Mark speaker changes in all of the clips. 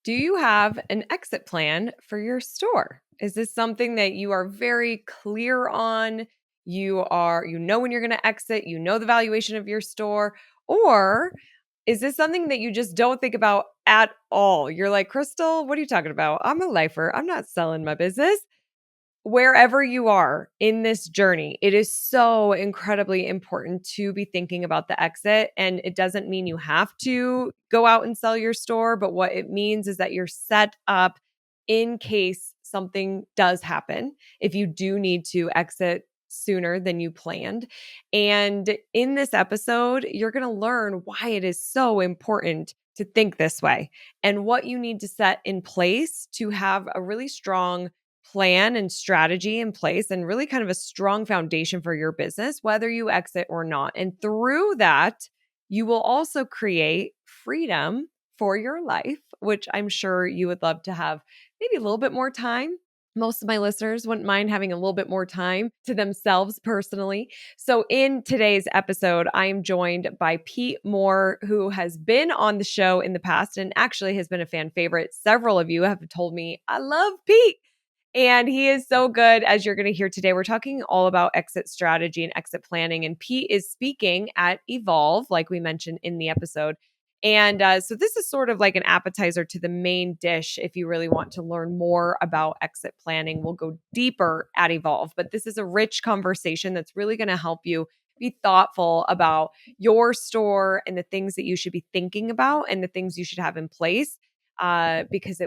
Speaker 1: Do you have an exit plan for your store? Is this something that you are very clear on? You know when you're going to exit, you know the valuation of your store, or is this something that you just don't think about at all? You're like, Crystal, what are you talking about? I'm a lifer. I'm not selling my business. Wherever you are in this journey, it is so incredibly important to be thinking about the exit. And it doesn't mean you have to go out and sell your store, but what it means is that you're set up in case something does happen, if you do need to exit sooner than you planned. And in this episode, you're going to learn why it is so important to think this way and what you need to set in place to have a really strong plan and strategy in place and really kind of a strong foundation for your business, whether you exit or not. And through that, you will also create freedom for your life, which I'm sure you would love to have maybe a little bit more time. Most of my listeners wouldn't mind having a little bit more time to themselves personally. So, in today's episode, I am joined by Pete Mohr, who has been on the show in the past and actually has been a fan favorite. Several of you have told me, I love Pete. And he is so good, as you're going to hear today. We're talking all about exit strategy and exit planning. And Pete is speaking at Evolve, like we mentioned in the episode. And so this is sort of like an appetizer to the main dish. If you really want to learn more about exit planning, we'll go deeper at Evolve. But this is a rich conversation that's really going to help you be thoughtful about your store and the things that you should be thinking about and the things you should have in place. Because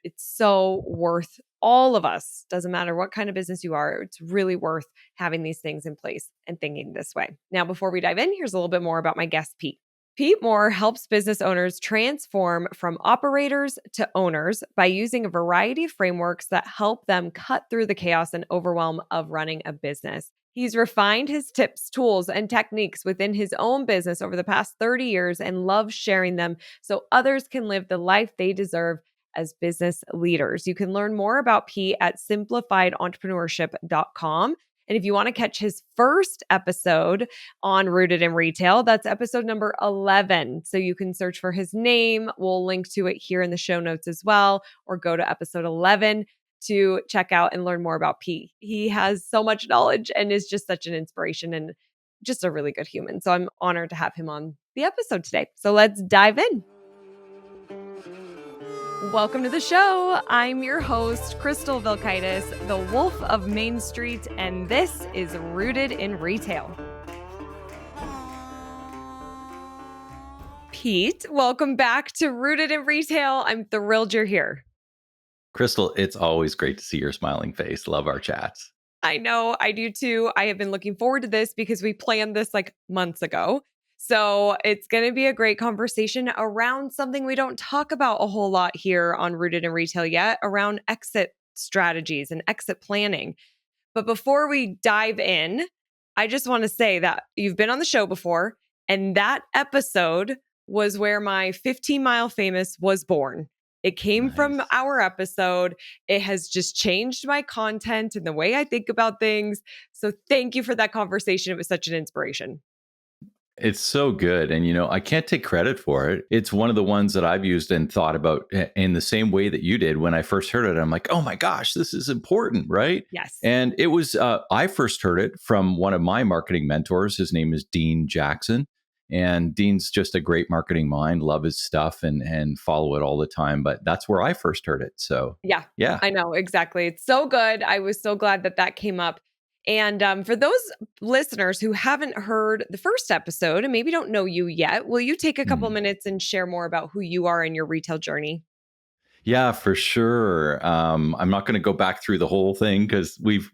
Speaker 1: it's so worth all of us, doesn't matter what kind of business you are, it's really worth having these things in place and thinking this way. Now, before we dive in, here's a little bit more about my guest, Pete. Pete Mohr helps business owners transform from operators to owners by using a variety of frameworks that help them cut through the chaos and overwhelm of running a business. He's refined his tips, tools, and techniques within his own business over the past 30 years and loves sharing them so others can live the life they deserve as business leaders. You can learn more about Pete at simplifiedentrpreneurship.com. And if you want to catch his first episode on Rooted in Retail, that's episode number 11. So you can search for his name. We'll link to it here in the show notes as well, or go to episode 11 to check out and learn more about Pete. He has so much knowledge and is just such an inspiration and just a really good human. So I'm honored to have him on the episode today. So let's dive in. Welcome to the show. I'm your host, Crystal Vilkaitis, the Wolf of Main Street, and this is Rooted in Retail. Pete, welcome back to Rooted in Retail. I'm thrilled you're here.
Speaker 2: Crystal, it's always great to see your smiling face. Love our chats.
Speaker 1: I know, I do too. I have been looking forward to this because we planned this like months ago. So it's going to be a great conversation around something we don't talk about a whole lot here on Rooted in Retail yet, around exit strategies and exit planning. But before we dive in, I just want to say that you've been on the show before, and that episode was where my 15 Mile Famous was born. It came from our episode. It has just changed my content and the way I think about things. So thank you for that conversation. It was such an inspiration.
Speaker 2: It's so good. And, I can't take credit for it. It's one of the ones that I've used and thought about in the same way that you did when I first heard it. I'm like, oh my gosh, this is important, right?
Speaker 1: Yes.
Speaker 2: And it was, I first heard it from one of my marketing mentors. His name is Dean Jackson. And Dean's just a great marketing mind, love his stuff and follow it all the time. But that's where I first heard it. So
Speaker 1: yeah,
Speaker 2: yeah,
Speaker 1: I know. Exactly. It's so good. I was so glad that came up. And for those listeners who haven't heard the first episode and maybe don't know you yet, will you take a couple minutes and share more about who you are and your retail journey?
Speaker 2: Yeah, for sure. I'm not going to go back through the whole thing because we've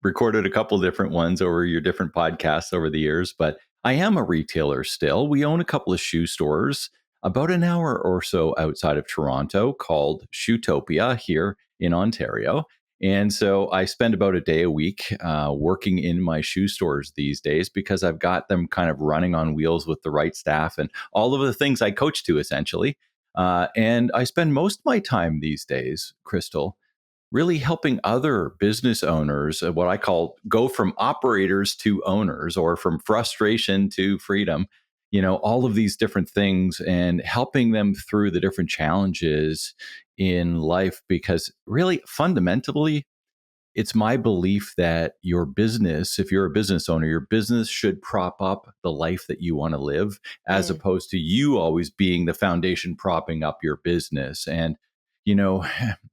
Speaker 2: recorded a couple different ones over your different podcasts over the years. But I am a retailer still. We own a couple of shoe stores about an hour or so outside of Toronto called Shoetopia here in Ontario. And so I spend about a day a week working in my shoe stores these days because I've got them kind of running on wheels with the right staff and all of the things I coach to essentially. And I spend most of my time these days, Crystal, really helping other business owners, what I call go from operators to owners or from frustration to freedom. all of these different things and helping them through the different challenges in life. Because really, fundamentally, it's my belief that your business, if you're a business owner, your business should prop up the life that you want to live, as
Speaker 1: Mm,
Speaker 2: opposed to you always being the foundation propping up your business. And, you know,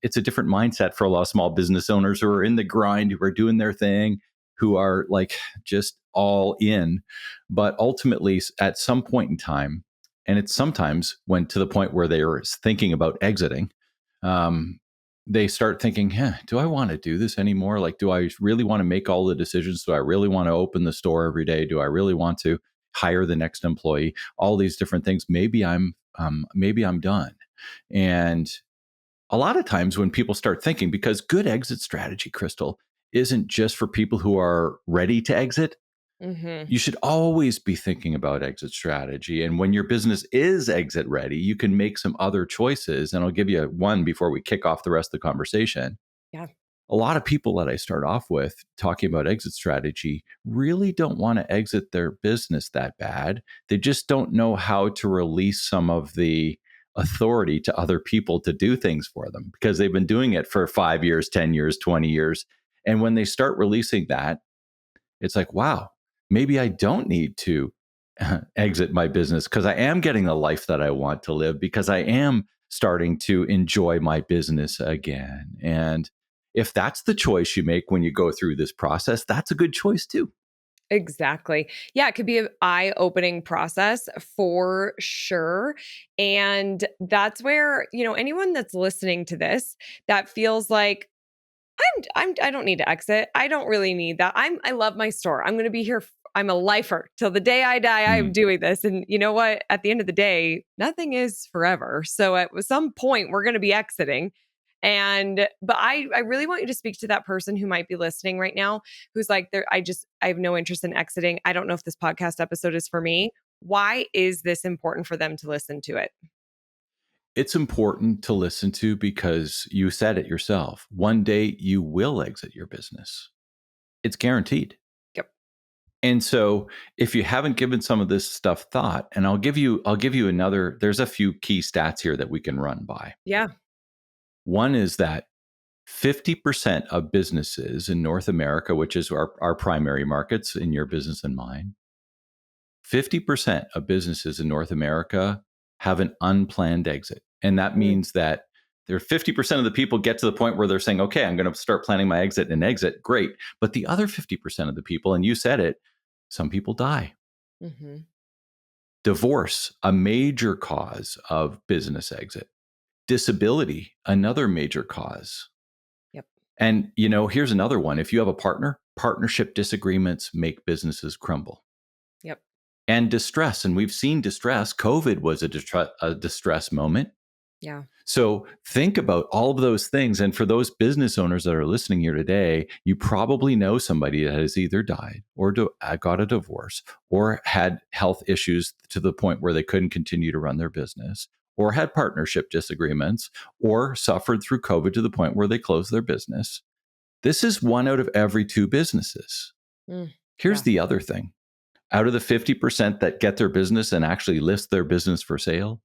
Speaker 2: it's a different mindset for a lot of small business owners who are in the grind, who are doing their thing, who are like just all in. But ultimately, at some point in time, and it's sometimes when to the point where they are thinking about exiting, um, they start thinking, do I want to do this anymore? Like, do I really want to make all the decisions? Do I really want to open the store every day? Do I really want to hire the next employee? All these different things. Maybe I'm done. And a lot of times when people start thinking, because good exit strategy, Crystal, isn't just for people who are ready to exit.
Speaker 1: mhm.
Speaker 2: You should always be thinking about exit strategy. And when your business is exit ready, you can make some other choices. And I'll give you one before we kick off the rest of the conversation.
Speaker 1: Yeah.
Speaker 2: A lot of people that I start off with talking about exit strategy really don't want to exit their business that bad. They just don't know how to release some of the authority to other people to do things for them because they've been doing it for 5 years, 10 years, 20 years. And when they start releasing that, it's like, wow, maybe I don't need to exit my business because I am getting the life that I want to live because I am starting to enjoy my business again. And if that's the choice you make when you go through this process, that's a good choice too.
Speaker 1: Exactly. Yeah, it could be an eye-opening process for sure. And that's where, anyone that's listening to this that feels like I don't need to exit. I don't really need that. I love my store. I'm going to be here. I'm a lifer till the day I die. I am
Speaker 2: Mm.
Speaker 1: doing this. And you know what? At the end of the day, nothing is forever. So at some point we're going to be exiting. But I really want you to speak to that person who might be listening right now who's like I have no interest in exiting. I don't know if this podcast episode is for me. Why is this important for them to listen to it?
Speaker 2: It's important to listen to because you said it yourself. One day you will exit your business. It's guaranteed.
Speaker 1: Yep.
Speaker 2: And so if you haven't given some of this stuff thought, and I'll give you another, there's a few key stats here that we can run by.
Speaker 1: Yeah.
Speaker 2: One is that 50% of businesses in North America, which is our primary markets in your business and mine, 50% of businesses in North America have an unplanned exit. And that
Speaker 1: Mm,
Speaker 2: means that there are 50% of the people get to the point where they're saying, okay, I'm going to start planning my exit and exit. Great. But the other 50% of the people, and you said it, some people die.
Speaker 1: mhm.
Speaker 2: Divorce, a major cause of business exit. Disability, another major cause.
Speaker 1: Yep.
Speaker 2: And, here's another one. If you have a partner, partnership disagreements make businesses crumble.
Speaker 1: Yep.
Speaker 2: And distress. And we've seen distress. COVID was a distress moment.
Speaker 1: Yeah.
Speaker 2: So think about all of those things. And for those business owners that are listening here today, you probably know somebody that has either died or got a divorce or had health issues to the point where they couldn't continue to run their business or had partnership disagreements or suffered through COVID to the point where they closed their business. This is one out of every two businesses.
Speaker 1: Mm,
Speaker 2: Here's
Speaker 1: yeah.
Speaker 2: the other thing. Out of the 50% that get their business and actually list their business for sale,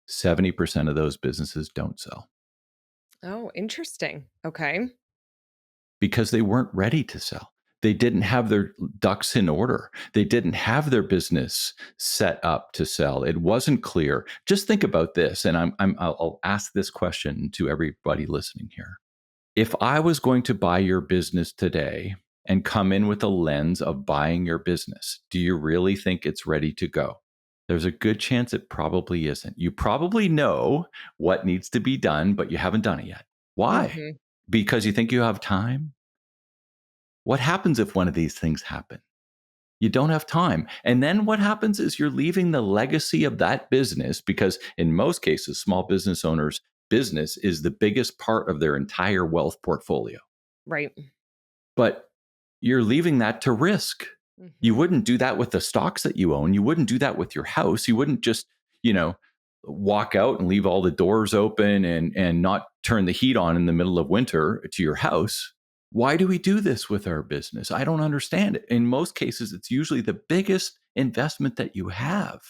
Speaker 2: 70% of those businesses don't sell
Speaker 1: Oh, interesting. Okay.
Speaker 2: because they weren't ready to sell. They didn't have their ducks in order. They didn't have their business set up to sell. It wasn't clear. Just think about this, and I'll ask this question to everybody listening here. If I was going to buy your business today and come in with a lens of buying your business, do you really think it's ready to go? There's a good chance it probably isn't. You probably know what needs to be done, but you haven't done it yet. Why?
Speaker 1: Mhm.
Speaker 2: Because you think you have time? What happens if one of these things happen? You don't have time. And then what happens is you're leaving the legacy of that business because in most cases, small business owners' business is the biggest part of their entire wealth portfolio.
Speaker 1: Right.
Speaker 2: But you're leaving that to risk. You
Speaker 1: Mhm.
Speaker 2: wouldn't do that with the stocks that you own. You wouldn't do that with your house. You wouldn't just, you know, walk out and leave all the doors open and not turn the heat on in the middle of winter to your house. Why do we do this with our business? I don't understand it. In most cases, it's usually the biggest investment that you have.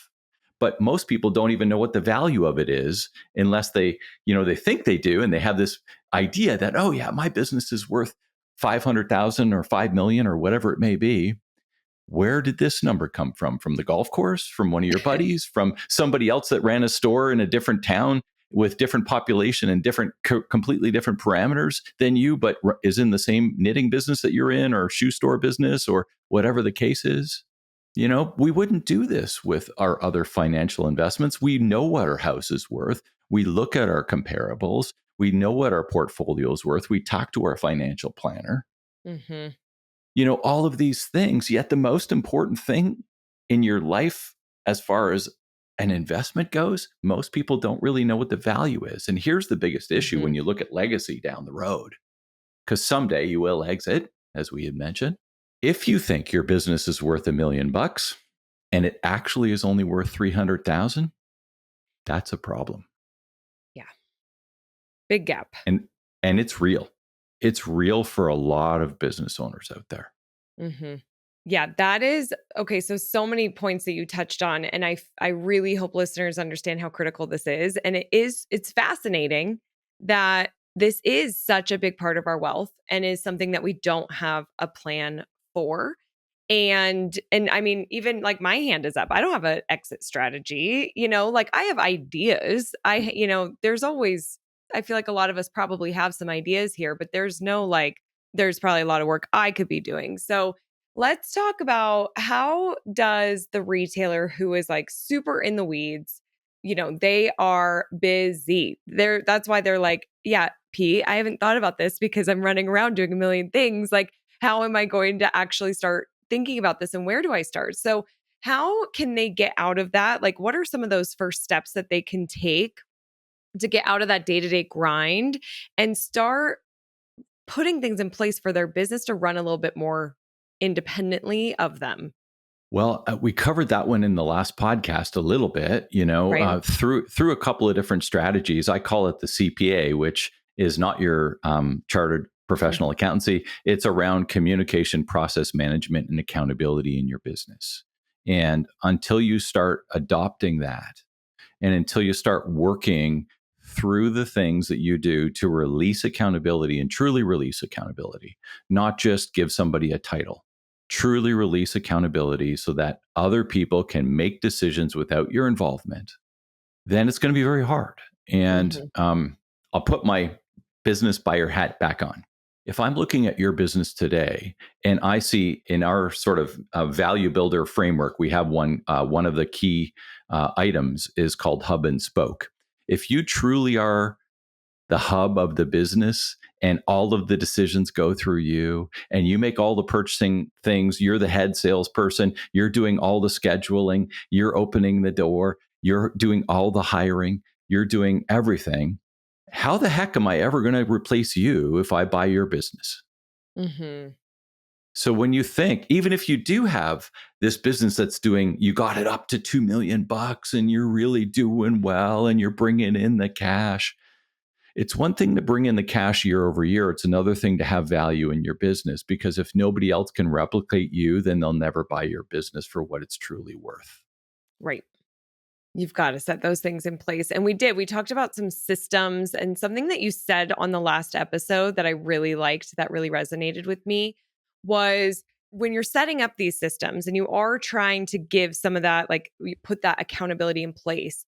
Speaker 2: But most people don't even know what the value of it is unless they think they do. And they have this idea that, oh yeah, my business is worth 500,000 or 5 million or whatever it may be. Where did this number come from? From the golf course? From one of your buddies? From somebody else that ran a store in a different town with different population and completely different parameters than you, but is in the same knitting business that you're in, or shoe store business, or whatever the case is? We wouldn't do this with our other financial investments. We know what our house is worth. We look at our comparables. We know what our portfolio is worth. We talk to our financial planner,
Speaker 1: Hmm.
Speaker 2: all of these things. Yet the most important thing in your life, as far as an investment goes, most people don't really know what the value is. And here's the biggest issue
Speaker 1: Hmm.
Speaker 2: when you look at legacy down the road, because someday you will exit, as we had mentioned. If you think your business is worth $1 million and it actually is only worth 300,000, that's a problem.
Speaker 1: Yeah. Big gap.
Speaker 2: And it's real. It's real for a lot of business owners out there.
Speaker 1: Hmm. Yeah, that is okay. So many points that you touched on, and I really hope listeners understand how critical this is. And it's fascinating that this is such a big part of our wealth and is something that we don't have a plan for. And I mean, even like my hand is up. I don't have an exit strategy, like I have ideas. There's always, I feel like a lot of us probably have some ideas here, but there's no like, there's probably a lot of work I could be doing. So let's talk about how does the retailer who is like super in the weeds, they are busy. That's why they're like, yeah, P, I haven't thought about this because I'm running around doing a million things. Like, how am I going to actually start thinking about this and where do I start? So, how can they get out of that? Like, what are some of those first steps that they can take to get out of that day to day grind and start putting things in place for their business to run a little bit more independently of them?
Speaker 2: Well, we covered that one in the last podcast a little bit,
Speaker 1: Right.
Speaker 2: through a couple of different strategies. I call it the CPA, which is not your chartered
Speaker 1: Mhm.
Speaker 2: professional accountancy. It's around communication, process management, and accountability in your business. And until you start adopting that, and until you start working through the things that you do to release accountability and truly release accountability, not just give somebody a title, truly release accountability so that other people can make decisions without your involvement, then it's going to be very hard. And
Speaker 1: Mhm.
Speaker 2: I'll put my business buyer hat back on. If I'm looking at your business today and I see in our sort of value builder framework, we have one of the key items is called hub and spoke. If you truly are the hub of the business and all of the decisions go through you and you make all the purchasing things, you're the head salesperson, you're doing all the scheduling, you're opening the door, you're doing all the hiring, you're doing everything. How the heck am I ever going to replace you if I buy your business?
Speaker 1: Mhm.
Speaker 2: So when you think, even if you do have this business that's doing, you got it up to 2 million bucks and you're really doing well and you're bringing in the cash, it's one thing to bring in the cash year over year. It's another thing to have value in your business, because if nobody else can replicate you, then they'll never buy your business for what it's truly worth.
Speaker 1: Right. You've got to set those things in place. And we did. We talked about some systems, and something that you said on the last episode that I really liked, that really resonated with me, was when you're setting up these systems and you are trying to give some of that, like you put that accountability in place,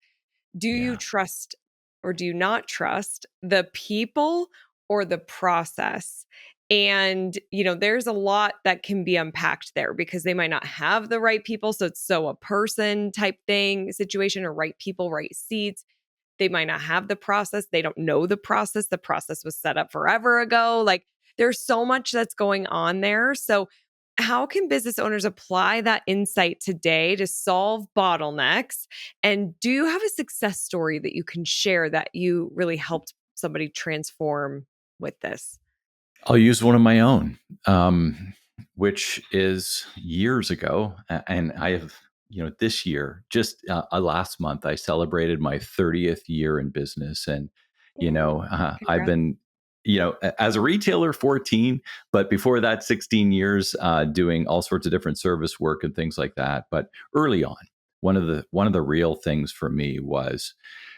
Speaker 1: do you
Speaker 2: Yeah.
Speaker 1: trust or do you not trust the people or the process? And, there's a lot that can be unpacked there because they might not have the right people. So it's so a person type thing, situation, or right people, right seats. They might not have the process. They don't know the process. The process was set up forever ago. Like there's so much that's going on there. So, how can business owners apply that insight today to solve bottlenecks? And do you have a success story that you can share that you really helped somebody transform with this?
Speaker 2: I'll use one of my own, which is years ago. And I have, this year, just last month, I celebrated my 30th year in business. And,
Speaker 1: Yay.
Speaker 2: I've been
Speaker 1: Congrats.
Speaker 2: as a retailer, 14, but before that, 16 years doing all sorts of different service work and things like that. But early on, one of the real things for me was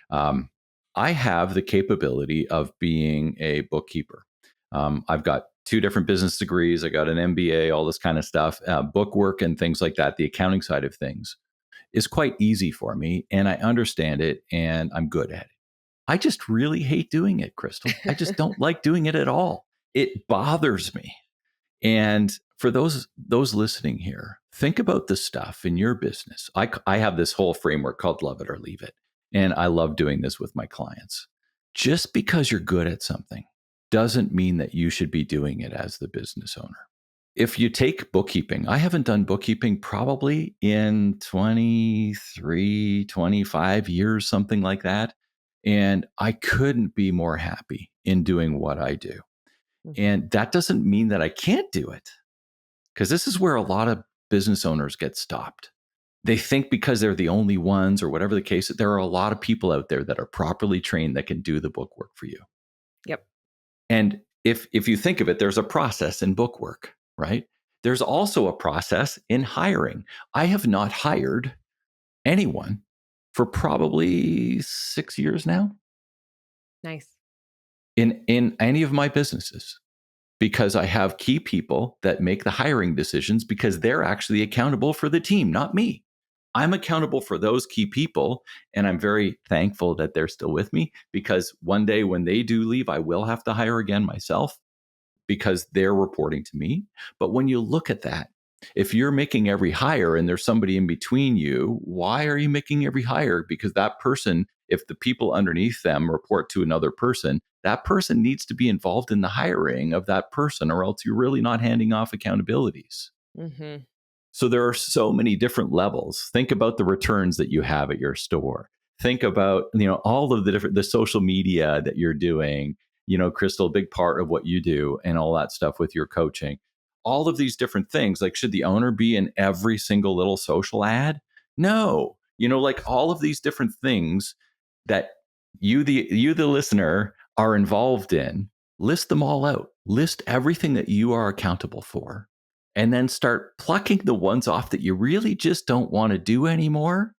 Speaker 2: um, I have the capability of being a bookkeeper. I've got two different business degrees. I got an MBA, all this kind of stuff, book work and things like that. The accounting side of things is quite easy for me, and I understand it, and I'm good at it. I just really hate doing it, Crystal. I just don't like doing it at all. It bothers me. And for those listening here, think about the stuff in your business. I have this whole framework called love it or leave it. And I love doing this with my clients. Just because you're good at something doesn't mean that you should be doing it as the business owner. If you take bookkeeping, I haven't done bookkeeping probably in 23, 25 years, something like that. And I couldn't be more happy in doing what I do.
Speaker 1: Mhm.
Speaker 2: And that doesn't mean that I can't do it, because this is where a lot of business owners get stopped. They think because they're the only ones or whatever the case, there are a lot of people out there that are properly trained that can do the book work for you.
Speaker 1: Yep.
Speaker 2: And if you think of it, there's a process in book work, right? There's also a process in hiring. I have not hired anyone for probably 6 years now
Speaker 1: Nice.
Speaker 2: in any of my businesses, because I have key people that make the hiring decisions because they're actually accountable for the team, not me. I'm accountable for those key people. And I'm very thankful that they're still with me, because one day when they do leave, I will have to hire again myself because they're reporting to me. But when you look at that, if you're making every hire and there's somebody in between you, why are you making every hire? Because that person, if the people underneath them report to another person, that person needs to be involved in the hiring of that person, or else you're really not handing off accountabilities.
Speaker 1: Mhm.
Speaker 2: So there are so many different levels. Think about the returns that you have at your store. Think about, all of the social media that you're doing, Crystal, a big part of what you do and all that stuff with your coaching. All of these different things, like, should the owner be in every single little social ad? No. Like, all of these different things that you the listener are involved in, list them all out. List everything that you are accountable for, and then start plucking the ones off that you really just don't want to do anymore.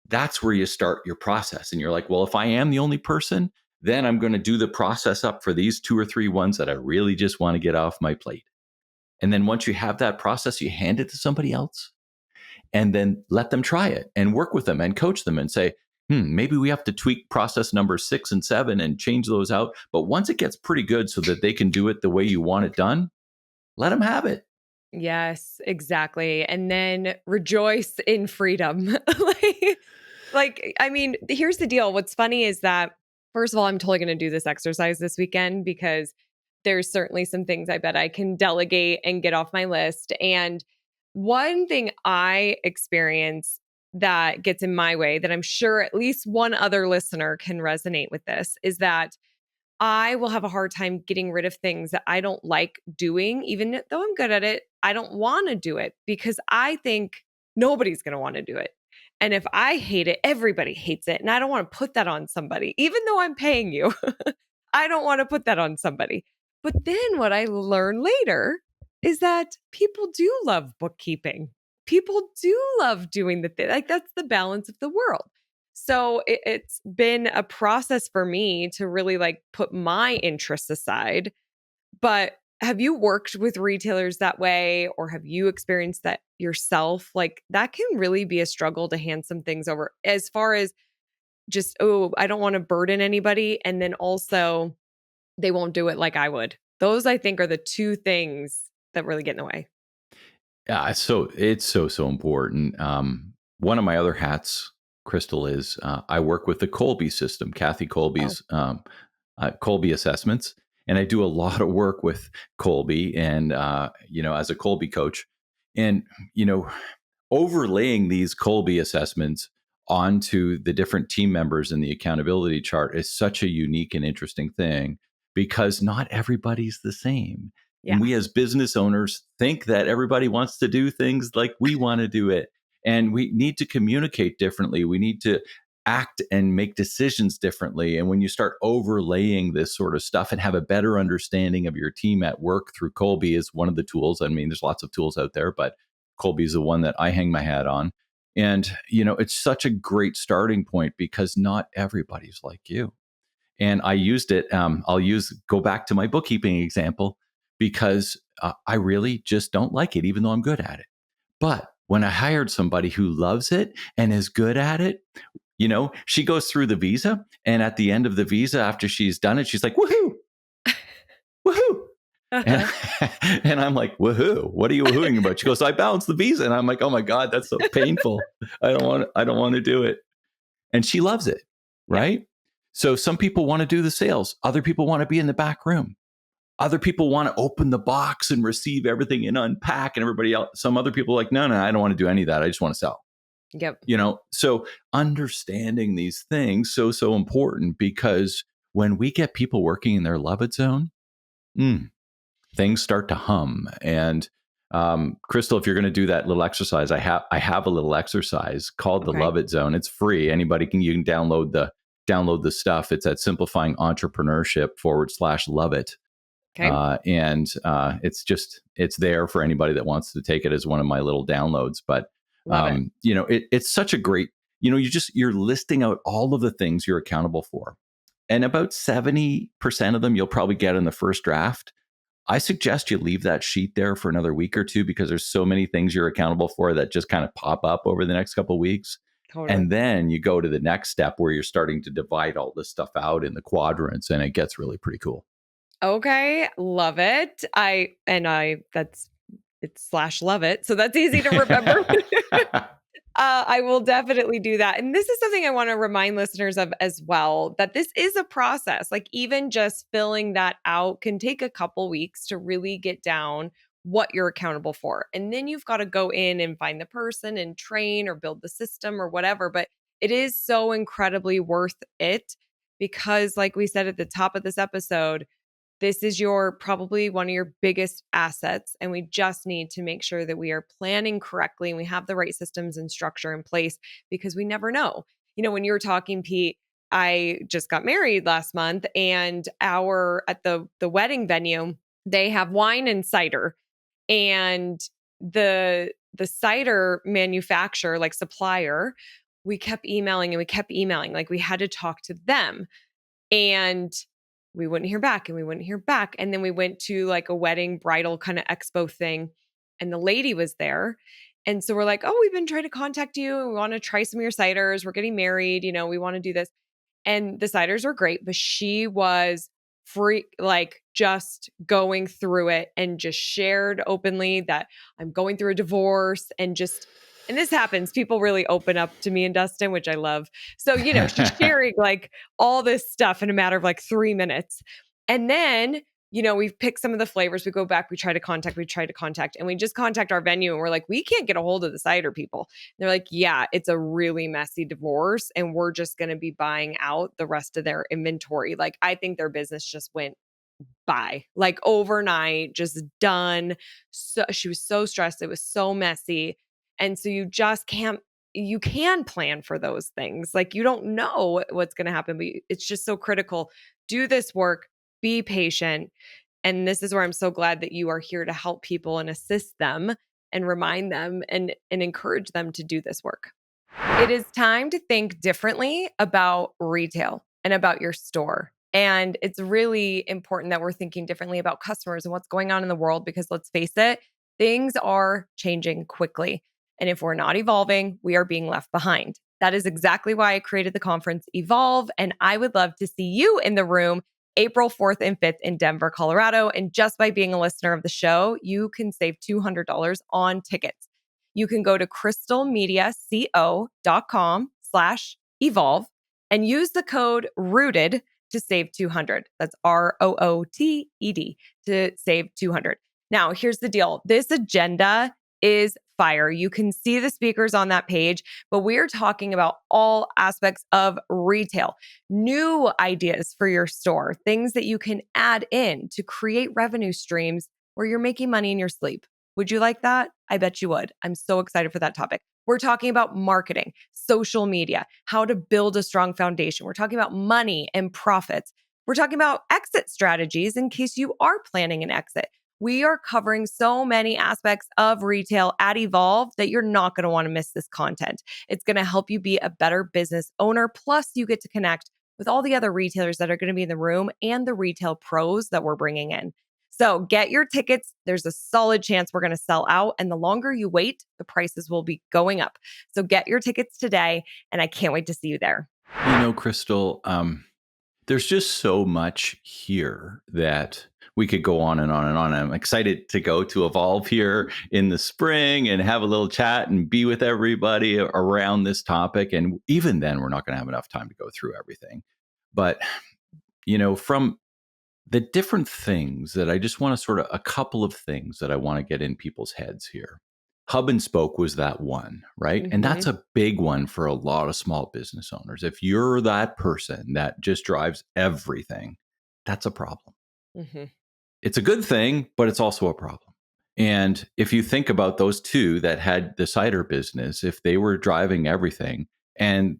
Speaker 2: That's where you start your process. And you're like, well, if I am the only person, then I'm going to do the process up for these two or three ones that I really just want to get off my plate. And then once you have that process, you hand it to somebody else and then let them try it and work with them and coach them and say, maybe we have to tweak process number 6 and 7 and change those out. But once it gets pretty good so that they can do it the way you want it done, let them have it.
Speaker 1: Yes, exactly. And then rejoice in freedom. I mean, here's the deal. What's funny is that, first of all, I'm totally going to do this exercise this weekend because there's certainly some things I bet I can delegate and get off my list. And one thing I experience that gets in my way, that I'm sure at least one other listener can resonate with this, is that I will have a hard time getting rid of things that I don't like doing, even though I'm good at it. I don't want to do it because I think nobody's going to want to do it. And if I hate it, everybody hates it. And I don't want to put that on somebody, even though I'm paying you. I don't want to put that on somebody. But then what I learn later is that people do love bookkeeping. People do love doing the thing. Like, that's the balance of the world. So it's been a process for me to really like put my interests aside. But have you worked with retailers that way, or have you experienced that yourself? Like, that can really be a struggle to hand some things over, as far as just, oh, I don't want to burden anybody. And then also, they won't do it like I would. Those, I think, are the two things that really get in the way.
Speaker 2: Yeah, so it's so important. One of my other hats, Crystal, is I work with the Colby system, Kathy
Speaker 1: Oh,
Speaker 2: Colby's Colby assessments, and I do a lot of work with Colby, and as a Colby coach, and you know, overlaying these Colby assessments onto the different team members in the accountability chart is such a unique and interesting thing, because not everybody's the same. And
Speaker 1: yeah.
Speaker 2: we as business owners think that everybody wants to do things like we want to do it. And we need to communicate differently. We need to act and make decisions differently. And when you start overlaying this sort of stuff and have a better understanding of your team at work through Colby is one of the tools. I mean, there's lots of tools out there, but Colby is the one that I hang my hat on. And, it's such a great starting point because not everybody's like you. And I used it. Go back to my bookkeeping example because I really just don't like it, even though I'm good at it. But when I hired somebody who loves it and is good at it, she goes through the visa. And at the end of the visa, after she's done it, she's like, woohoo, woohoo. And, and I'm like, woohoo, what are you woohooing about? She goes, I balanced the visa. And I'm like, oh my God, that's so painful. I don't want to do it. And she loves it.
Speaker 1: Yeah,
Speaker 2: Right. So some people want to do the sales. Other people want to be in the back room. Other people want to open the box and receive everything and unpack, and everybody else. Some other people are like, no, I don't want to do any of that. I just want to sell.
Speaker 1: yep.
Speaker 2: So understanding these things so important because when we get people working in their love it zone, things start to hum. And Crystal, if you're going to do that little exercise, I have a little exercise called the
Speaker 1: Okay.
Speaker 2: Love It Zone. It's free. You can download the stuff. It's at simplifyingentrpreneurship.com/love it.
Speaker 1: Okay.
Speaker 2: It's there for anybody that wants to take it as one of my little downloads. But
Speaker 1: Love it.
Speaker 2: it's such a great, you're listing out all of the things you're accountable for, and about 70% of them you'll probably get in the first draft. I suggest you leave that sheet there for another week or two because there's so many things you're accountable for that just kind of pop up over the next couple of weeks.
Speaker 1: Totally.
Speaker 2: And then you go to the next step where you're starting to divide all this stuff out in the quadrants, and it gets really pretty cool.
Speaker 1: Okay. Love it. It's slash love it. So that's easy to remember. I will definitely do that. And this is something I want to remind listeners of as well, that this is a process. Like even just filling that out can take a couple weeks to really get down what you're accountable for. And then you've got to go in and find the person and train or build the system or whatever. But it is so incredibly worth it because, like we said at the top of this episode, this is probably one of your biggest assets. And we just need to make sure that we are planning correctly and we have the right systems and structure in place because we never know. When you were talking, Pete, I just got married last month and at the wedding venue, they have wine and cider. And the cider manufacturer, like supplier, we kept emailing and we kept emailing. Like we had to talk to them. And we wouldn't hear back and we wouldn't hear back. And then we went to like a wedding bridal kind of expo thing and the lady was there. And so we're like, oh, we've been trying to contact you. We want to try some of your ciders. We're getting married. We want to do this. And the ciders were great, but she was free, like just going through it and just shared openly that I'm going through a divorce and this happens. People really open up to me and Dustin, which I love. So, she's sharing like all this stuff in a matter of like 3 minutes. And then, we've picked some of the flavors. We go back, we try to contact, and we just contact our venue and we're like, we can't get a hold of the cider people. And they're like, yeah, it's a really messy divorce and we're just going to be buying out the rest of their inventory. Like, I think their business just went by like overnight, just done. So she was so stressed. It was so messy. And so you can plan for those things. Like you don't know what's going to happen, but it's just so critical. Do this work, be patient. And this is where I'm so glad that you are here to help people and assist them and remind them and encourage them to do this work. It is time to think differently about retail and about your store. And it's really important that we're thinking differently about customers and what's going on in the world because let's face it, things are changing quickly. And if we're not evolving, we are being left behind. That is exactly why I created the conference Evolve. And I would love to see you in the room April 4th and 5th in Denver, Colorado. And just by being a listener of the show, you can save $200 on tickets. You can go to crystalmediaco.com/evolve and use the code ROOTED to save 200. That's ROOTED to save 200. Now, here's the deal. This agenda is fire. You can see the speakers on that page, but we're talking about all aspects of retail, new ideas for your store, things that you can add in to create revenue streams where you're making money in your sleep. Would you like that? I bet you would. I'm so excited for that topic. We're talking about marketing, social media, how to build a strong foundation. We're talking about money and profits. We're talking about exit strategies in case you are planning an exit. We are covering so many aspects of retail at Evolve that you're not going to want to miss this content. It's going to help you be a better business owner. Plus, you get to connect with all the other retailers that are going to be in the room and the retail pros that we're bringing in. So get your tickets. There's a solid chance we're going to sell out. And the longer you wait, the prices will be going up. So get your tickets today. And I can't wait to see you there.
Speaker 2: Crystal, there's just so much here that we could go on and on and on. I'm excited to go to Evolve here in the spring and have a little chat and be with everybody around this topic. And even then, we're not going to have enough time to go through everything. But, from the different things that I just want to sort of a couple of things that I want to get in people's heads here. Hub and spoke was that one, right? And that's a big one for a lot of small business owners. If you're that person that just drives everything, that's a problem. It's a good thing, but it's also a problem. And if you think about those two that had the cider business, if they were driving everything and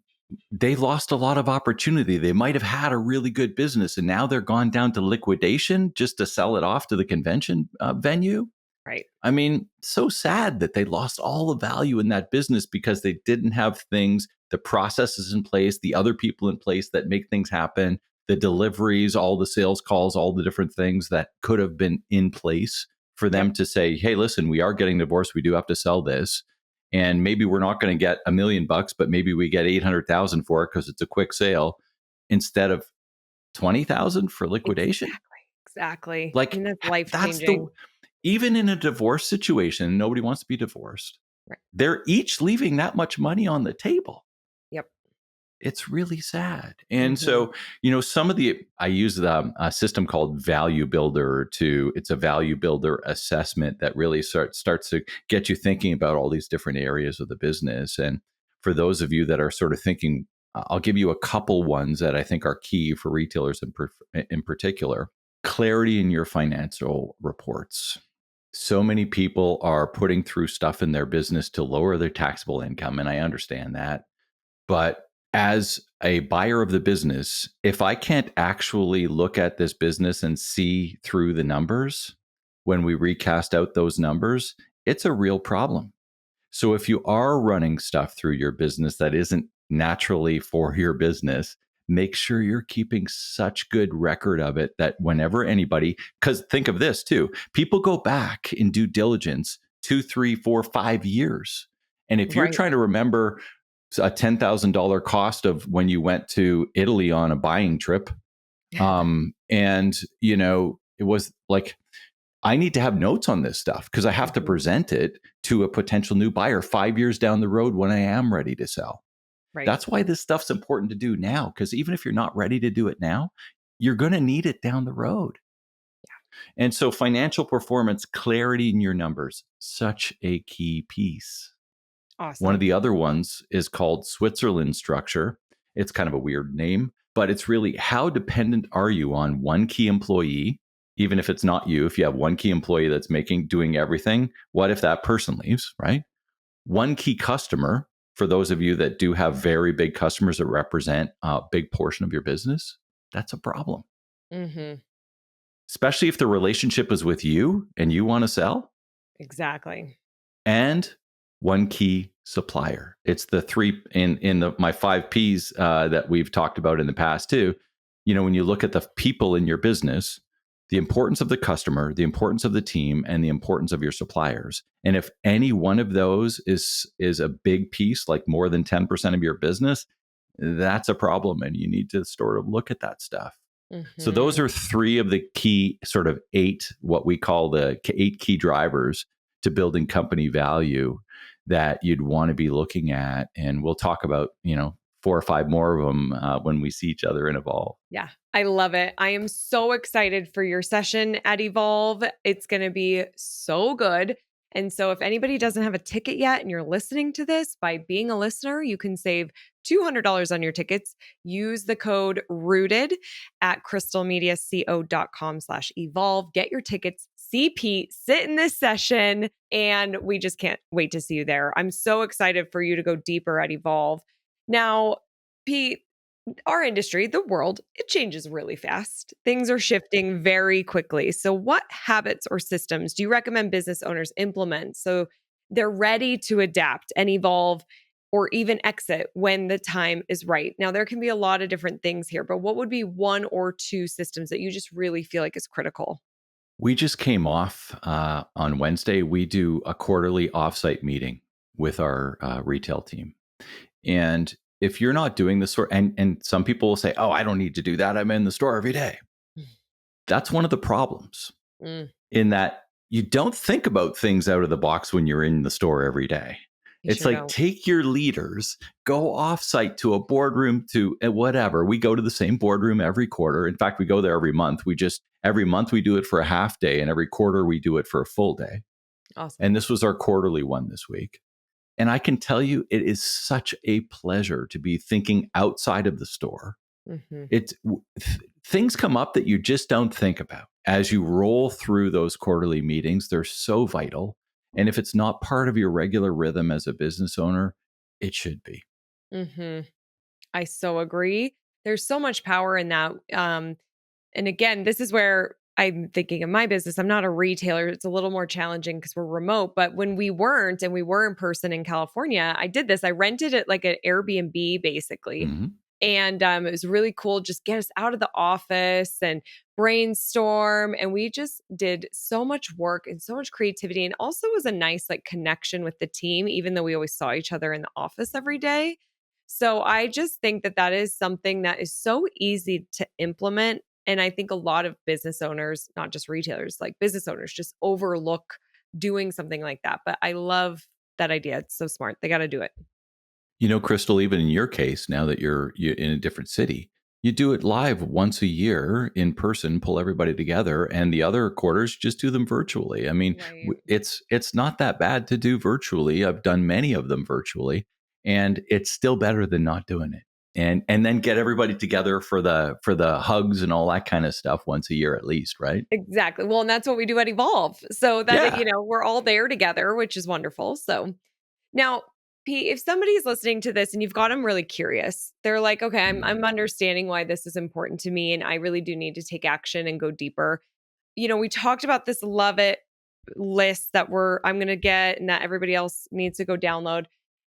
Speaker 2: they lost a lot of opportunity, they might have had a really good business and now they're gone down to liquidation just to sell it off to the convention venue.
Speaker 1: Right.
Speaker 2: I mean, so sad that they lost all the value in that business because they didn't have things, the processes in place, the other people in place that make things happen, the deliveries, all the sales calls, all the different things that could have been in place for them to say, hey, listen, we are getting divorced. We do have to sell this. And maybe we're not going to get $1 million, but maybe we get 800,000 for it because it's a quick sale instead of 20,000 for liquidation.
Speaker 1: Exactly.
Speaker 2: Like
Speaker 1: And that's life
Speaker 2: that's
Speaker 1: changing.
Speaker 2: even in a divorce situation, nobody wants to be divorced.
Speaker 1: Right.
Speaker 2: They're each leaving that much money on the table.
Speaker 1: Yep.
Speaker 2: It's really sad. And so, some of I use a system called Value Builder it's a value builder assessment that really starts to get you thinking about all these different areas of the business. And for those of you that are sort of thinking, I'll give you a couple ones that I think are key for retailers in particular. Clarity in your financial reports. So many people are putting through stuff in their business to lower their taxable income, and I understand that. But as a buyer of the business, if I can't actually look at this business and see through the numbers when we recast out those numbers, it's a real problem. So if you are running stuff through your business that isn't naturally for your business, make sure you're keeping such good record of it that whenever anybody, because think of this too, people go back in due diligence 2, 3, 4, 5 years. And if you're trying to remember a $10,000 cost of when you went to Italy on a buying trip, and it was like, I need to have notes on this stuff because I have to present it to a potential new buyer 5 years down the road when I am ready to sell.
Speaker 1: Right.
Speaker 2: That's why this stuff's important to do now, because even if you're not ready to do it now, you're going to need it down the road. Yeah. And so financial performance, clarity in your numbers, such a key piece.
Speaker 1: Awesome.
Speaker 2: One of the other ones is called Switzerland structure. It's kind of a weird name, but it's really how dependent are you on one key employee? Even if it's not you, if you have one key employee that's doing everything, what if that person leaves, right? One key customer, for those of you that do have very big customers that represent a big portion of your business, that's a problem. Especially if the relationship is with you and you want to sell.
Speaker 1: Exactly.
Speaker 2: And one key supplier. It's the three in my 5 Ps that we've talked about in the past too. When you look at the people in your business, the importance of the customer, the importance of the team, and the importance of your suppliers. And if any one of those is a big piece, like more than 10% of your business, that's a problem, and you need to sort of look at that stuff. So those are 3 of the key sort of 8, what we call the 8 key drivers to building company value that you'd want to be looking at. And we'll talk about, 4 or 5 more of them when we see each other in Evolve.
Speaker 1: Yeah, I love it. I am so excited for your session at Evolve. It's going to be so good. And so if anybody doesn't have a ticket yet and you're listening to this, by being a listener, you can save $200 on your tickets. Use the code ROOTED at crystalmediaco.com/evolve. Get your tickets see Pete sit in this session, and we just can't wait to see you there. I'm so excited for you to go deeper at Evolve. Now, Pete, our industry, the world, it changes really fast. Things are shifting very quickly. So, what habits or systems do you recommend business owners implement so they're ready to adapt and evolve or even exit when the time is right? Now, there can be a lot of different things here, but what would be one or two systems that you just really feel like is critical?
Speaker 2: We just came off on Wednesday. We do a quarterly offsite meeting with our retail team. And if you're not doing this sort, and some people will say, "Oh, I don't need to do that. I'm in the store every day." That's one of the problems
Speaker 1: Mm,
Speaker 2: in that you don't think about things out of the box when you're in the store every day.
Speaker 1: you
Speaker 2: It's
Speaker 1: sure
Speaker 2: like
Speaker 1: don't.
Speaker 2: take your leaders, go offsite to a boardroom to whatever. We go to the same boardroom every quarter. In fact, we go there every month. Every month we do it for a half day, and every quarter we do it for a full day.
Speaker 1: Awesome.
Speaker 2: And this was our quarterly one this week. And I can tell you, it is such a pleasure to be thinking outside of the store.
Speaker 1: Hmm.
Speaker 2: Things come up that you just don't think about as you roll through those quarterly meetings. They're so vital. And if it's not part of your regular rhythm as a business owner, it should be.
Speaker 1: Hmm. I so agree. There's so much power in that. And again, this is where I'm thinking of my business. I'm not a retailer. It's a little more challenging because we're remote. But when we weren't and we were in person in California, I did this. I rented it like an Airbnb basically.
Speaker 2: Mhm.
Speaker 1: And it was really cool. Just get us out of the office and brainstorm. And we just did so much work and so much creativity. And also was a nice like connection with the team, even though we always saw each other in the office every day. So I just think that that is something that is so easy to implement. And I think a lot of business owners, not just retailers, like business owners, just overlook doing something like that. But I love that idea. It's so smart. They got to do it.
Speaker 2: Crystal, even in your case, now that you're in a different city, you do it live once a year in person, pull everybody together, and the other quarters just do them virtually. I mean,
Speaker 1: Right.
Speaker 2: it's not that bad to do virtually. I've done many of them virtually, and it's still better than not doing it. And then get everybody together for the hugs and all that kind of stuff once a year at least, right?
Speaker 1: Exactly. Well, and that's what we do at Evolve. So that,
Speaker 2: Yeah.
Speaker 1: we're all there together, which is wonderful. So now, Pete, if somebody's listening to this and you've got them really curious, they're like, okay, I'm understanding why this is important to me. And I really do need to take action and go deeper. We talked about this love it list that I'm gonna get and that everybody else needs to go download.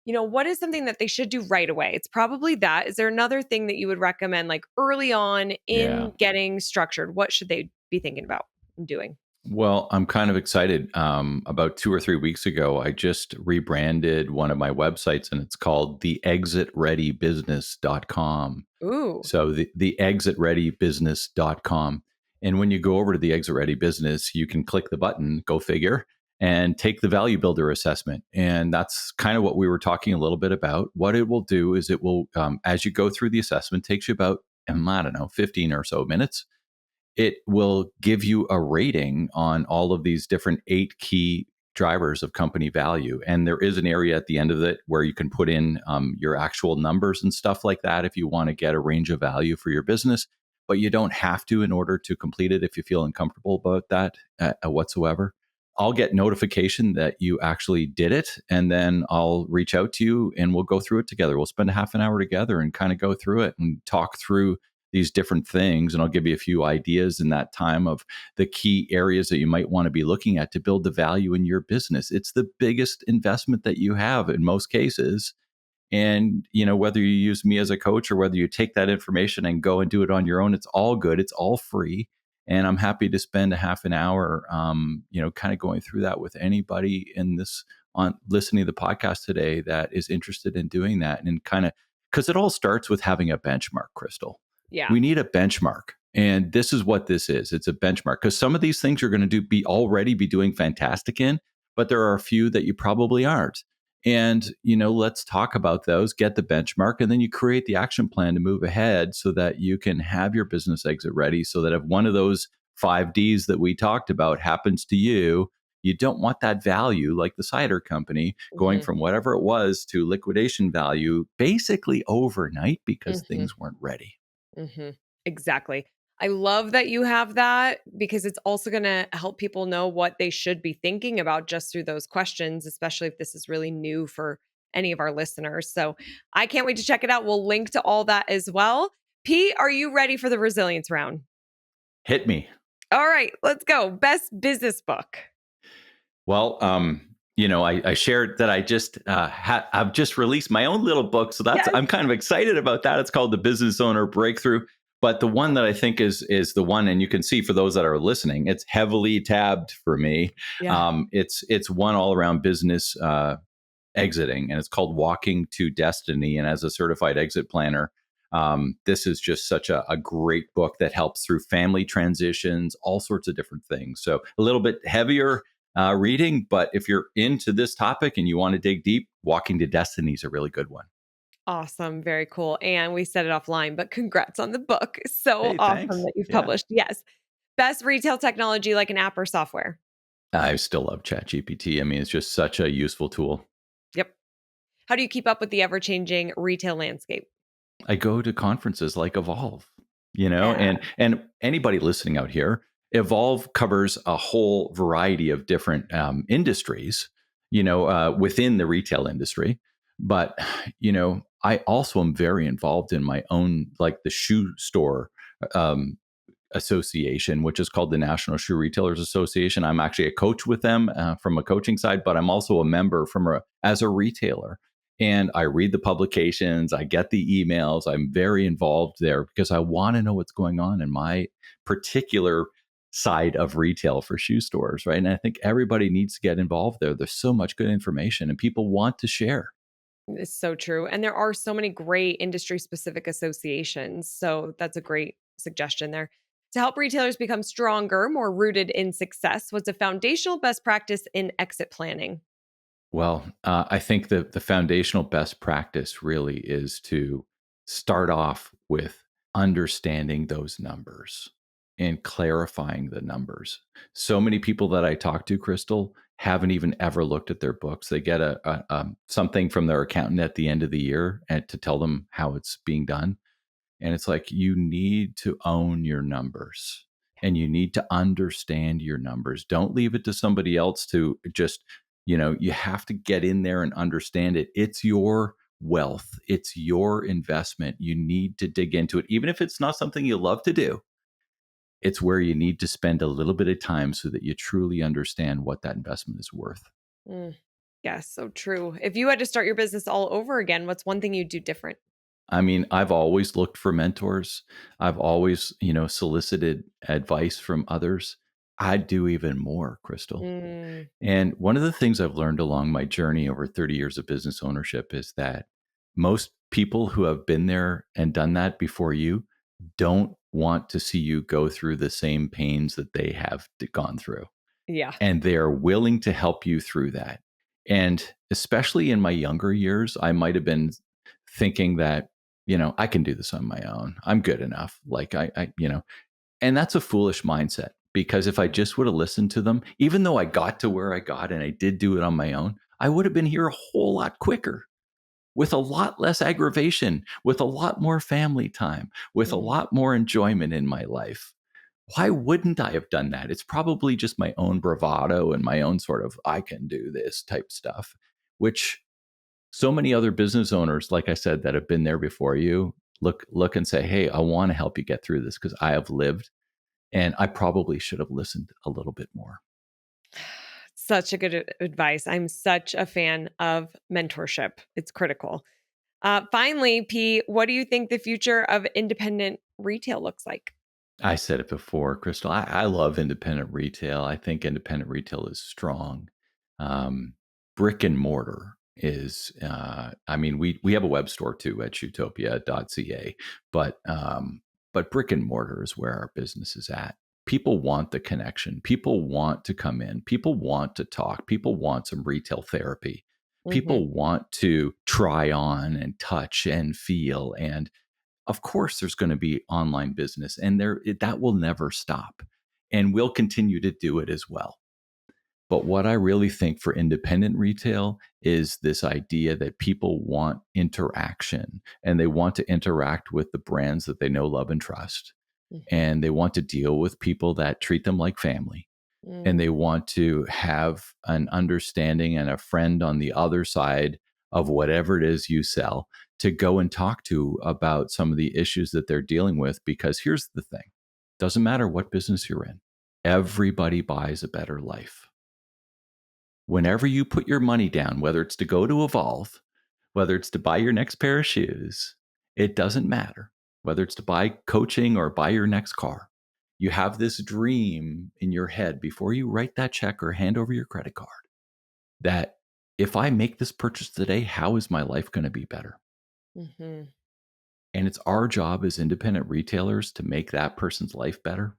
Speaker 1: What is something that they should do right away? It's probably that. Is there another thing that you would recommend like early on
Speaker 2: Yeah.
Speaker 1: in getting structured? What should they be thinking about and doing?
Speaker 2: Well, I'm kind of excited. About 2 or 3 weeks ago, I just rebranded one of my websites and it's called theexitreadybusiness.com.
Speaker 1: Ooh.
Speaker 2: So the exitreadybusiness.com. And when you go over to the Exit Ready Business, you can click the button, go figure, and take the value builder assessment. And that's kind of what we were talking a little bit about. What it will do is it will, as you go through the assessment, takes you about, I don't know, 15 or so minutes. It will give you a rating on all of these different 8 key drivers of company value. And there is an area at the end of it where you can put in your actual numbers and stuff like that if you want to get a range of value for your business. But you don't have to in order to complete it if you feel uncomfortable about that whatsoever. I'll get notification that you actually did it, and then I'll reach out to you and we'll go through it together. We'll spend a half an hour together and kind of go through it and talk through these different things. And I'll give you a few ideas in that time of the key areas that you might want to be looking at to build the value in your business. It's the biggest investment that you have in most cases. And, whether you use me as a coach or whether you take that information and go and do it on your own, it's all good. It's all free. And I'm happy to spend a half an hour, kind of going through that with anybody in this on listening to the podcast today that is interested in doing that. And kind of because it all starts with having a benchmark, Crystal.
Speaker 1: Yeah.
Speaker 2: We need a benchmark. And this is what this is. It's a benchmark because some of these things you're going to be doing fantastic in, but there are a few that you probably aren't. And, let's talk about those, get the benchmark, and then you create the action plan to move ahead so that you can have your business exit ready. So that if one of those 5 Ds that we talked about happens to you, you don't want that value, like the cider company, going
Speaker 1: Hmm.
Speaker 2: from whatever it was to liquidation value basically overnight because
Speaker 1: Hmm.
Speaker 2: things weren't ready.
Speaker 1: Hmm. Exactly. I love that you have that because it's also going to help people know what they should be thinking about just through those questions, especially if this is really new for any of our listeners. So I can't wait to check it out. We'll link to all that as well. Pete, are you ready for the resilience round?
Speaker 2: Hit me.
Speaker 1: All right, let's go. Best business book.
Speaker 2: Well, I shared that I just I've just released my own little book, so that's
Speaker 1: Yes.
Speaker 2: I'm kind of excited about that. It's called The Business Owner Breakthrough. But the one that I think is the one, and you can see for those that are listening, it's heavily tabbed for me.
Speaker 1: Yeah.
Speaker 2: It's one all around business exiting, and it's called Walking to Destiny. And as a certified exit planner, this is just such a great book that helps through family transitions, all sorts of different things. So a little bit heavier reading, but if you're into this topic and you want to dig deep, Walking to Destiny is a really good one.
Speaker 1: Awesome. Very cool. And we said it offline, but congrats on the book. So
Speaker 2: Hey,
Speaker 1: awesome
Speaker 2: thanks.
Speaker 1: that you've
Speaker 2: Yeah.
Speaker 1: published. Yes. Best retail technology like an app or software.
Speaker 2: I still love ChatGPT. I mean, it's just such a useful tool.
Speaker 1: Yep. How do you keep up with the ever changing retail landscape?
Speaker 2: I go to conferences like Evolve,
Speaker 1: Yeah.
Speaker 2: and anybody listening out here, Evolve covers a whole variety of different industries, within the retail industry. But I also am very involved in my own, like the shoe store um, association, which is called the National Shoe Retailers Association. I'm actually a coach with them from a coaching side, but I'm also a member as a retailer. And I read the publications, I get the emails. I'm very involved there because I want to know what's going on in my particular side of retail for shoe stores, right? And I think everybody needs to get involved there. There's so much good information and people want to share.
Speaker 1: It's so true. And there are so many great industry specific associations. So that's a great suggestion there. To help retailers become stronger, more rooted in success, what's a foundational best practice in exit planning?
Speaker 2: Well, I think that the foundational best practice really is to start off with understanding those numbers and clarifying the numbers. So many people that I talk to, Crystal, haven't even ever looked at their books. They get something from their accountant at the end of the year and to tell them how it's being done. And it's like you need to own your numbers and you need to understand your numbers. Don't leave it to somebody else to just, you have to get in there and understand it. It's your wealth, it's your investment. You need to dig into it. Even if it's not something you love to do, it's where you need to spend a little bit of time so that you truly understand what that investment is worth.
Speaker 1: Mm, yes, so true. If you had to start your business all over again, what's one thing you'd do different?
Speaker 2: I mean, I've always looked for mentors. I've always, solicited advice from others. I'd do even more, Crystal.
Speaker 1: Mm,
Speaker 2: And one of the things I've learned along my journey over 30 years of business ownership is that most people who have been there and done that before you don't want to see you go through the same pains that they have gone through,
Speaker 1: yeah.
Speaker 2: and they're willing to help you through that. And especially in my younger years, I might have been thinking that, I can do this on my own. I'm good enough. Like and that's a foolish mindset because if I just would have listened to them, even though I got to where I got and I did do it on my own, I would have been here a whole lot quicker with a lot less aggravation, with a lot more family time, with a
Speaker 1: Mhm.
Speaker 2: lot more enjoyment in my life. Why wouldn't I have done that? It's probably just my own bravado and my own sort of I can do this type stuff, which so many other business owners, like I said, that have been there before you look and say, hey, I want to help you get through this because I have lived and I probably should have listened a little bit more.
Speaker 1: Such a good advice. I'm such a fan of mentorship. It's critical. Finally, P, what do you think the future of independent retail looks like?
Speaker 2: I said it before, Crystal. I love independent retail. I think independent retail is strong. Um, Brick and mortar is, I mean, we have a web store too at shootopia.ca, but brick and mortar is where our business is at. People want the connection. People want to come in. People want to talk. People want some retail therapy.
Speaker 1: Hmm.
Speaker 2: People want to try on and touch and feel, and of course there's going to be online business and that will never stop, and we'll continue to do it as well. But what I really think for independent retail is this idea that people want interaction and they want to interact with the brands that they know, love, and trust.
Speaker 1: Mhm.
Speaker 2: and they want to deal with people that treat them like family. And
Speaker 1: Mm.
Speaker 2: they want to have an understanding and a friend on the other side of whatever it is you sell to go and talk to about some of the issues that they're dealing with. Because here's the thing, doesn't matter what business you're in, everybody buys a better life. Whenever you put your money down, whether it's to go to Evolve, whether it's to buy your next pair of shoes, it doesn't matter. Whether it's to buy coaching or buy your next car, you have this dream in your head before you write that check or hand over your credit card that if I make this purchase today, how is my life going to be better?
Speaker 1: Mhm.
Speaker 2: And it's our job as independent retailers to make that person's life better.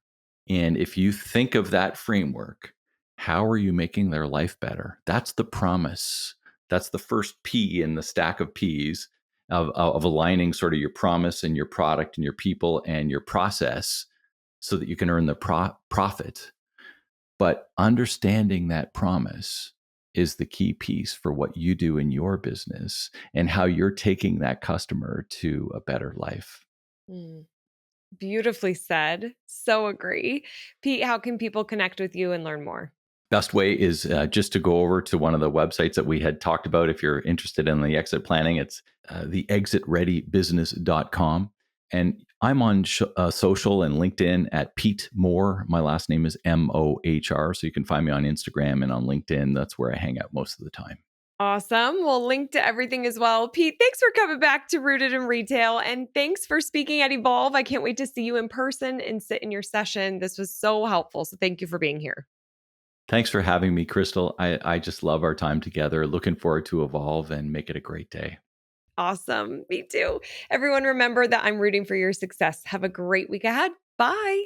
Speaker 2: And if you think of that framework, how are you making their life better? That's the promise. That's the first P in the stack of P's of aligning sort of your promise and your product and your people and your process so that you can earn the profit. But understanding that promise is the key piece for what you do in your business and how you're taking that customer to a better life.
Speaker 1: Mm. Beautifully said. So agree. Pete, how can people connect with you and learn more?
Speaker 2: Best way is just to go over to one of the websites that we had talked about. If you're interested in the exit planning, it's theexitreadybusiness.com. And I'm on social and LinkedIn at Pete Mohr. My last name is Mohr. So you can find me on Instagram and on LinkedIn. That's where I hang out most of the time.
Speaker 1: Awesome. We'll link to everything as well. Pete, thanks for coming back to Rooted in Retail and thanks for speaking at Evolve. I can't wait to see you in person and sit in your session. This was so helpful. So thank you for being here.
Speaker 2: Thanks for having me, Crystal. I just love our time together. Looking forward to Evolve and make it a great day.
Speaker 1: Awesome. Me too. Everyone, remember that I'm rooting for your success. Have a great week ahead. Bye.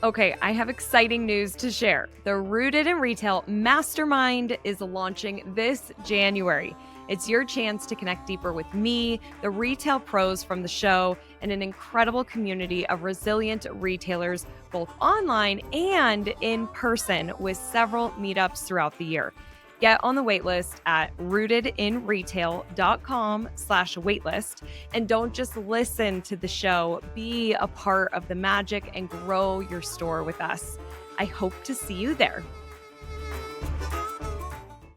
Speaker 1: Okay, I have exciting news to share. The Rooted in Retail Mastermind is launching this January. It's your chance to connect deeper with me, the retail pros from the show, and an incredible community of resilient retailers, both online and in person, with several meetups throughout the year. Get on the waitlist at rootedinretail.com/waitlist. And don't just listen to the show, be a part of the magic and grow your store with us. I hope to see you there.